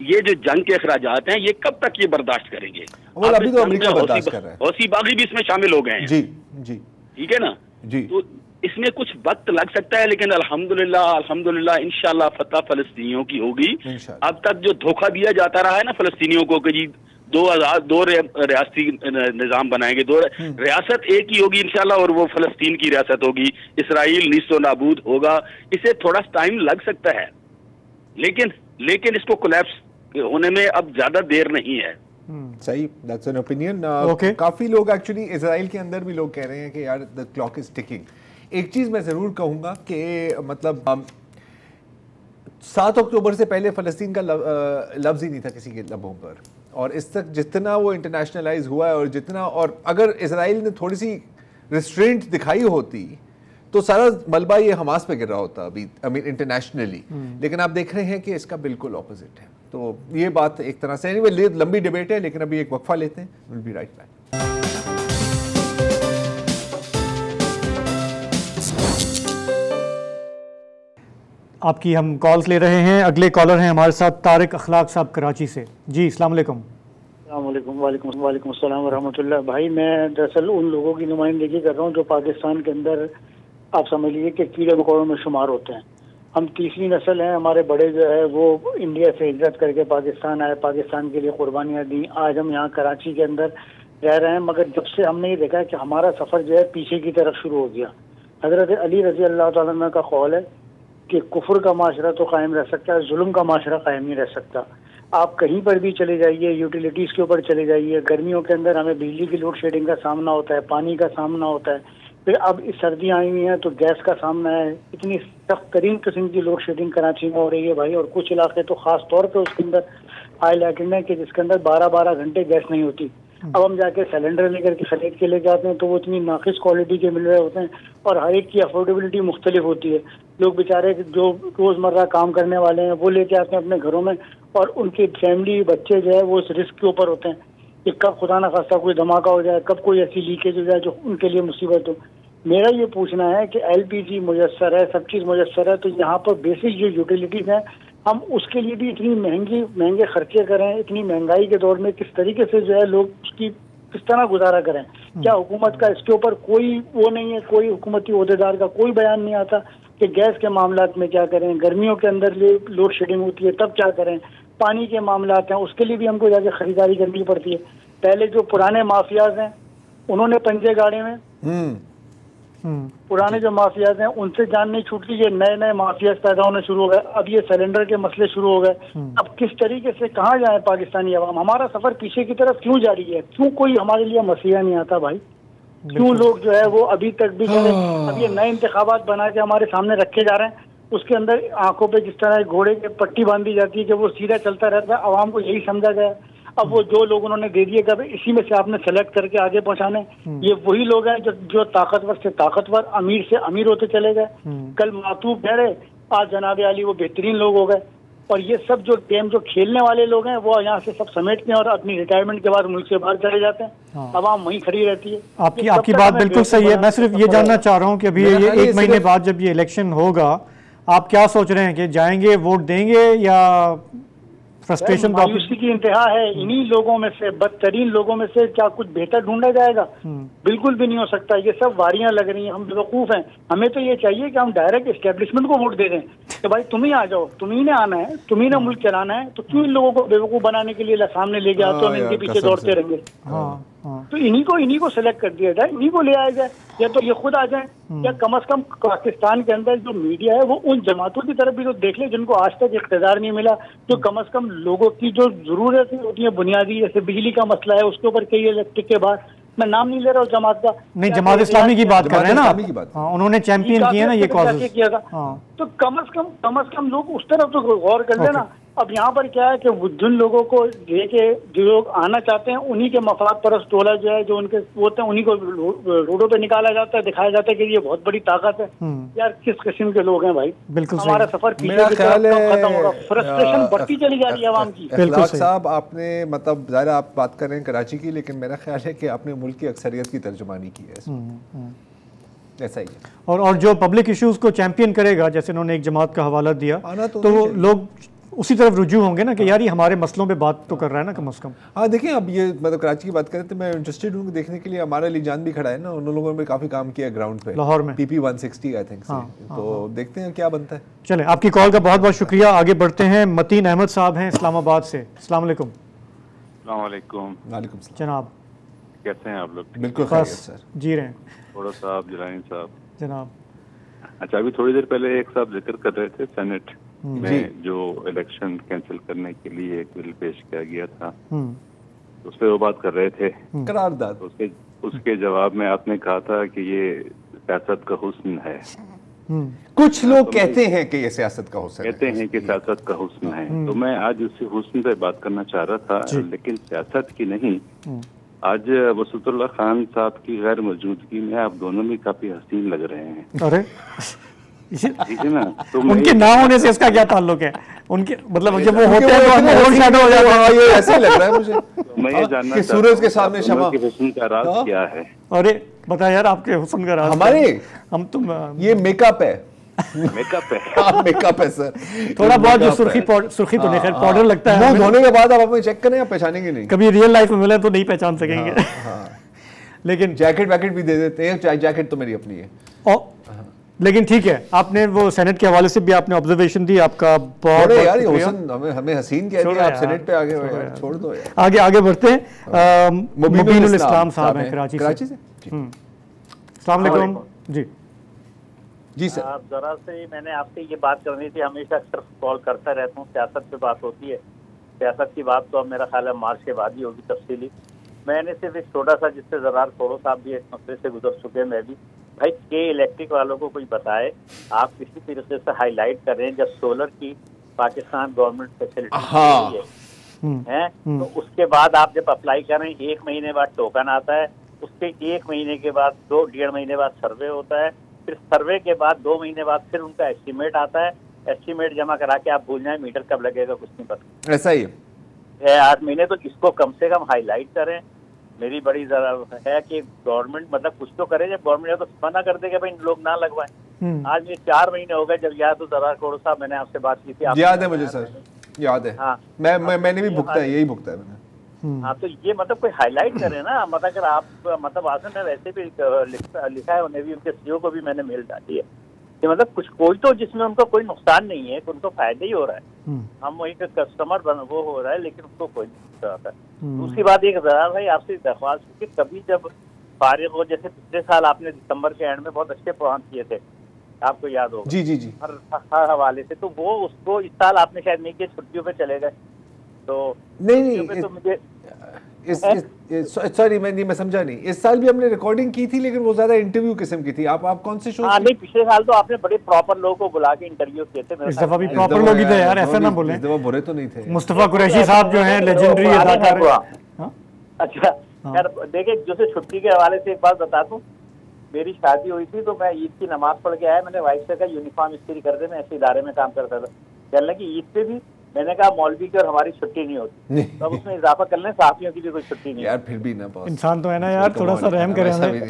K: ये जो जंग के अखराजात हैं ये कब तक ये बर्दाश्त करेंगे?
A: अभी तो अमेरिका बर्दाश्त कर रहा है।
K: हौसी बागी भी इसमें शामिल हो गए हैं।
A: जी,
K: ठीक है ना
A: जी।
K: तो इसमें कुछ वक्त लग सकता है, लेकिन अल्हम्दुलिल्लाह इंशाल्लाह फतह फलस्तीनियों की होगी। अब तक जो धोखा दिया जाता रहा है ना फलस्तीनियों को कि जी 2 रियासती निजाम बनाएंगे, 2 रियासत एक ही होगी इंशाल्लाह और वो फलस्तीन की रियासत होगी, इसराइल नीस्तो नाबूद होगा। इसे थोड़ा टाइम लग सकता है, लेकिन इसको कोलैप्स होने में अब ज्यादा देर नहीं है।
A: सही, दैट्स एन ओपिनियन। काफी लोग एक्चुअली इजराइल के अंदर भी लोग कह रहे हैं कि यार द क्लॉक इज टिकिंग। एक चीज मैं जरूर कहूंगा कि मतलब 7 अक्टूबर से पहले फलस्तीन का लफ्ज ही नहीं था किसी के लबों पर, और इस तक जितना वो इंटरनेशनलाइज हुआ है और जितना, और अगर इसराइल ने थोड़ी सी रिस्ट्रेंट दिखाई होती तो सारा मलबा ये हमास पे गिर रहा होता अभी, आई मीन इंटरनेशनली। लेकिन आप देख रहे हैं कि इसका बिल्कुल ऑपोजिट है। तो ये बात एक तरह से एनीवे लंबी डिबेट है, लेकिन अभी एक वक्फा लेते हैं, विल बी राइट बैक।
C: आपकी हम कॉल्स ले रहे हैं। अगले कॉलर हैं हमारे साथ तारिक अखलाक साहब कराची से। जी अस्सलाम वालेकुम।
L: वालेकुम अस्सलाम वरहमतुल्लाह। भाई मैं दरअसल उन लोगों की नुमाइंदगी कर रहा हूँ जो पाकिस्तान के अंदर आप समझ लीजिए कि कीड़े मकोड़ों में शुमार होते हैं। हम तीसरी नस्ल हैं, हमारे बड़े जो है वो इंडिया से हिजरत करके पाकिस्तान आए, पाकिस्तान के लिए कुर्बानियाँ दी। आज हम यहाँ कराची के अंदर रह रहे हैं, मगर जब से हमने ये देखा कि हमारा सफ़र जो है पीछे की तरफ शुरू हो गया। हज़रत अली रज़ी अल्लाह तआला अन्हु का कौल है कि कुफ्र का माशरा तो कायम रह सकता है, जुल्म का माशरा कायम नहीं रह सकता। आप कहीं पर भी चले जाइए, यूटिलिटीज़ के ऊपर चले जाइए, गर्मियों के अंदर हमें बिजली की लोड शेडिंग का सामना होता है, पानी का सामना होता है, फिर अब इस सर्दी आई हुई है तो गैस का सामना है। इतनी सख्त तरीन किस्म की लोड शेडिंग कराची में हो रही है भाई, और कुछ इलाके तो ख़ास तौर पर उसके अंदर हाईलाइटेड है कि जिसके अंदर 12-12 घंटे गैस नहीं होती। अब हम जाके सिलेंडर लेकर के खरीद के ले जाते हैं तो वो इतनी नाकिस क्वालिटी के मिल रहे होते हैं, और हर एक की अफोर्डेबिलिटी मुख्तलिफ होती है। लोग बेचारे जो रोज़मर्रा काम करने वाले हैं वो लेके आते हैं अपने घरों में, और उनकी फैमिली बच्चे जो है वो इस रिस्क के ऊपर होते हैं कि कब खुदा न खास्ता कोई धमाका हो जाए, कब कोई ऐसी लीकेज हो जाए जो उनके लिए मुसीबत हो। मेरा ये पूछना है कि LPG मुयस्सर है, सब चीज़ मुयस्सर है, तो यहाँ पर बेसिक जो यूटिलिटीज़ हैं हम उसके लिए भी इतनी महंगे खर्चे करें, इतनी महंगाई के दौर में किस तरीके से जो है लोग उसकी किस तरह गुजारा करें? क्या हुकूमत का इसके ऊपर कोई वो नहीं है, कोई हुकूमती ओहदेदार का कोई बयान नहीं आता कि गैस के मामलात में क्या करें, गर्मियों के अंदर लोड शेडिंग होती है तब क्या करें, पानी के मामलात हैं उसके लिए भी हमको जाके खरीदारी करनी पड़ती है। पहले जो पुराने माफियाज हैं उन्होंने पंजे गाड़े में, पुराने जो माफियाज हैं उनसे जान नहीं छूटती, ये नए नए माफियाज पैदा होने शुरू हो गए। अब ये सिलेंडर के मसले शुरू हो गए। अब किस तरीके से कहाँ जाए पाकिस्तानी अवाम? हमारा सफर पीछे की तरफ क्यों जारी है? क्यों कोई हमारे लिए मसीहा नहीं आता भाई? क्यों लोग जो है वो अभी तक भी जो है अब ये नए इंतखाबात बना के हमारे सामने रखे जा रहे हैं, उसके अंदर आंखों पे जिस तरह घोड़े की पट्टी बांधी जाती है कि वो सीधा चलता रहता है, अवाम को यही समझा गया। अब वो जो लोग उन्होंने दे दिए कि इसी में से आपने सेलेक्ट करके आगे पहुंचाने, ये वही लोग हैं जो ताकतवर से ताकतवर, अमीर से अमीर होते चले गए। कल मातूब ठहरे, आज जनाब अली वो बेहतरीन लोग हो गए। और ये सब जो गेम जो खेलने वाले लोग हैं वो यहाँ से सब समेटते हैं और अपनी रिटायरमेंट के बाद मुल्क से बाहर चले जाते हैं। अवाम वहीं खड़ी रहती है।
C: आपकी बात बिल्कुल सही है। मैं सिर्फ ये जानना चाह रहा हूँ कि अभी ये 1 महीने बाद जब ये इलेक्शन होगा आप क्या सोच रहे हैं कि जाएंगे, वोट देंगे, या फ्रस्ट्रेशन?
L: मायूसी की इंतहा है। इन्हीं लोगों में से, बदतरीन लोगों में से क्या कुछ बेहतर ढूंढा जाएगा? बिल्कुल भी नहीं हो सकता। ये सब वारियां लग रही हैं, हम बेवकूफ हैं। हमें तो ये चाहिए कि हम डायरेक्ट एस्टेब्लिशमेंट को वोट दे दें कि भाई तुम ही आ जाओ, तुम ही ने आना है, तुम ही ने मुल्क चलाना है। तो क्यों इन लोगों को बेवकूफ बनाने के लिए सामने ले गया तो हम इनके पीछे दौड़ते रहेंगे? तो इन्हीं को सेलेक्ट कर दिया जाए, इन्हीं को ले आया जाए, या तो ये खुद आ जाए, या कम से कम पाकिस्तान के अंदर जो मीडिया है वो उन जमातों की तरफ भी तो देख ले जिनको आज तक इख्तियार नहीं मिला, जो कम से कम लोगों की जो जरूरत होती है बुनियादी, जैसे बिजली का मसला है उसके ऊपर कई इलेक्ट्रिक के बाद, मैं नाम नहीं ले रहा हूँ जमात का,
C: नहीं जमात इस्लामी की बात कर रहे हैं ना, उन्होंने चैंपियन किया ना ये कॉजेस
L: किया था। तो कम से कम लोग उस तरफ तो गौर कर लेना। अब यहाँ पर क्या है कि जिन लोगों को लेके जो लोग आना चाहते हैं उन्हीं के मफाद परस्त टोला जो है, जो उनके होते हैं, उन्हीं को रोडों पे निकाला जाता है, दिखाया जाता है कि ये बहुत बड़ी ताकत है। यार किस किस्म के लोग हैं भाई?
C: बिल्कुल
L: हमारा सफर पीछे खत्म होगा, फ्रस्ट्रेशन बढ़ती चली जा रही है आवाम की।
A: बिल्कुल साहब, आपने मतलब ज़ाहिर आप बात कर रहे हैं कराची की, लेकिन मेरा ख्याल है कि आपने मुल्क की अक्सरियत की तर्जुमानी की है। ऐसा ही है।
C: और जो पब्लिक इश्यूज को चैंपियन करेगा, जैसे उन्होंने एक जमात का हवाला दिया, तो लोग उसी तरफ रुजू होंगे ना कि यार ये हमारे मसलों पे बात तो कर रहा है ना कम से कम।
A: हाँ देखिए, अब ये मतलब कराची की बात करें तो मैं इंटरेस्टेड हूँ देखने के लिए। हमारा लीजान भी खड़ा है ना, उन लोगों ने काफ़ी काम किया ग्राउंड पे,
C: लाहौर में
A: PP 160 आई थिंक। तो देखते हैं क्या बनता है।
C: चलें, आपकी कॉल का बहुत बहुत शुक्रिया। आगे बढ़ते हैं। मतीन अहमद साहब हैं इस्लामाबाद से। अस्सलाम वालेकुम।
A: वालेकुम
C: जनाब,
M: कैसे हैं आप लोग?
A: बिल्कुल खैरियत सर,
C: जी रहे हैं।
M: थोड़ा साहब, जिलानी साहब
C: जनाब।
M: अच्छा, अभी थोड़ी देर पहले एक साहब जिक्र कर रहे थे सेनेट में जो इलेक्शन कैंसिल करने के लिए एक बिल पेश किया गया था, उस पर वो बात कर रहे थे
A: करारदाद।
M: उसके जवाब में आपने कहा था कि ये सियासत का हुस्न है।
A: कुछ लोग कहते हैं कि ये सियासत का हुस्न
M: कहते हैं कि सियासत का हुस्न है। तो मैं आज उसी हुस्न पे बात करना चाह रहा था, लेकिन सियासत की नहीं, आज वसूतुल्लाह खान साहब की गैर मौजूदगी में आप दोनों भी काफी हसीन लग रहे हैं।
C: अरे
M: ठीक है ना, तो
C: उनके ना होने से इसका क्या ताल्लुक है? उनके मतलब जब वो होते हैं तो हम ओवर शैडो हो जाते हैं।
A: ये ऐसे लग रहा है मुझे।
M: मैं ये जानना
A: कि सूरज के सामने शमा
M: के हुस्न का राज क्या है?
C: अरे बता यार, आपके हुस्न का राज
A: हमारे
C: हम तुम
A: ये मेकअप है।
M: मेकअप है।
A: हाँ, मेकअप है सर।
C: थोड़ा बहुत जो सुर्खी तो नहीं, खैर पाउडर लगता है।
A: मुंह धोने के बाद आप अपने चेक करें, आप पहचानेंगे नहीं।
C: कभी रियल लाइफ में मिले तो नहीं पहचान सकेंगे। लेकिन
A: जैकेट वैकेट भी दे देते हैं। जैकेट तो मेरी अपनी है।
C: लेकिन ठीक है, आपने वो सेनेट के हवाले से भी आपने ऑब्जर्वेशन दी, आपका बहुत
A: यार हमें हसीन कह दिया, आप सेनेट पे आगे यार, छोड़ दो यार।
C: आगे बढ़ते हैं। मुबीनुल इस्लाम साहब हैं कराची से। अस्सलाम वालेकुम जी।
N: जी सर। जरा से मैंने आपसे ये बात करनी थी, हमेशा अक्सर कॉल करता रहता हूँ, सियासत पे बात होती है। सियासत की बात तो अब मेरा ख्याल है मार्च के बाद ही होगी तफसीली। मैंने सिर्फ एक छोटा सा, जिससे जरार खोड़ो साहब भी एक मसले से गुजर चुके हैं, मैं भी, भाई के इलेक्ट्रिक वालों को कोई बताए, आप किसी तरीके से हाईलाइट कर रहे हैं जब सोलर की पाकिस्तान गवर्नमेंट फैसिलिटी है, तो उसके बाद आप जब अप्लाई करें 1 महीने बाद टोकन आता है, उसके 1 महीने के बाद 2-1.5 महीने बाद सर्वे होता है, फिर सर्वे के बाद 2 महीने बाद फिर उनका एस्टीमेट आता है। एस्टीमेट जमा करा के आप भूल जाए मीटर कब लगेगा कुछ नहीं पता।
A: ऐसा ही
N: है 8 महीने, तो इसको कम से कम हाईलाइट करें। मेरी बड़ी जरूरत है कि गवर्नमेंट मतलब कुछ तो करे। जब गवर्नमेंट तो मना कर देगा भाई लोग ना लगवाएं। आज ये 4 महीने हो गए जब याद हो जरार खोड़ो साहब, मैंने आपसे बात की थी।
A: याद है मुझे सर, याद है। हाँ, मैंने भी भुगता है, यही भुगता है मैंने।
N: हाँ, तो ये मतलब कोई हाईलाइट करे ना, मतलब अगर आप मतलब आसन ने वैसे भी लिखा है, उन्हें भी, उनके सीईओ को भी मैंने मेल डाली है कि मतलब कुछ कोई तो जिसमें उनको कोई नुकसान नहीं है, उनको फायदा ही हो रहा है। हम वही का कस्टमर वो हो रहा है, लेकिन उसको कोई नहीं होता है। दूसरी बात एक जरा भाई आपसे दरख्वास्त कि कभी जब फारिग हो, जैसे पिछले साल आपने दिसंबर के एंड में बहुत अच्छे प्रोग्राम किए थे, आपको याद होगा।
A: जी जी जी।
N: हर हवाले से, तो वो उसको इस साल आपने शायद नहीं किया, छुट्टियों पे चले गए। तो
A: नहीं तो मुझे सॉरी मैं समझा नहीं। इस साल भी हमने रिकॉर्डिंग की थी, लेकिन वो ज्यादा इंटरव्यू किस्म की थी। आप कौन से शो?
N: नहीं, पिछले साल तो आपने बड़े प्रॉपर लोगों को बुला के इंटरव्यू किए थे।
C: इस दफा भी प्रॉपर लोग ही थे यार, ऐसा ना बोले।
A: इस दफा बुरे तो नहीं थे।
C: मुस्तफा कुरैशी साहब जो हैं लेजेंडरी अदाकार।
N: अच्छा यार देखिए, जैसे छुट्टी के हवाले से एक बात बता दूं, मेरी शादी हुई थी तो मैं ईद की नमाज पढ़ के आया, मैंने वाइफ से कहा यूनिफॉर्म इस्त्री कर दे, मैं ऐसे इदारे में काम करता था। कहने लगी ईद पे भी, मैंने कहा मौलवी की और हमारी छुट्टी नहीं होती, तो अब उसमें इजाफा कर लें, साहबियों की भी कोई छुट्टी नहीं।
A: यार फिर भी ना बॉस,
C: इंसान तो है ना यार, थोड़ा सा रहम करें हमें।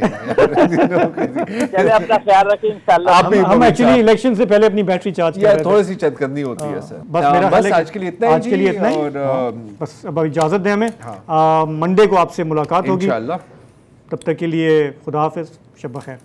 N: चलिए अपना ख्याल रखें इंशाल्लाह।
C: हम एक्चुअली इलेक्शन से पहले अपनी बैटरी चार्ज कर रहे थे,
A: थोड़ी सी चेक करनी होती है सर।
C: बस
A: आज के लिए इतना ही,
C: और बस अब इजाजत दें हमें। मंडे को आपसे मुलाकात होगी, तब तक के लिए खुदा हाफिज, शब बखैर।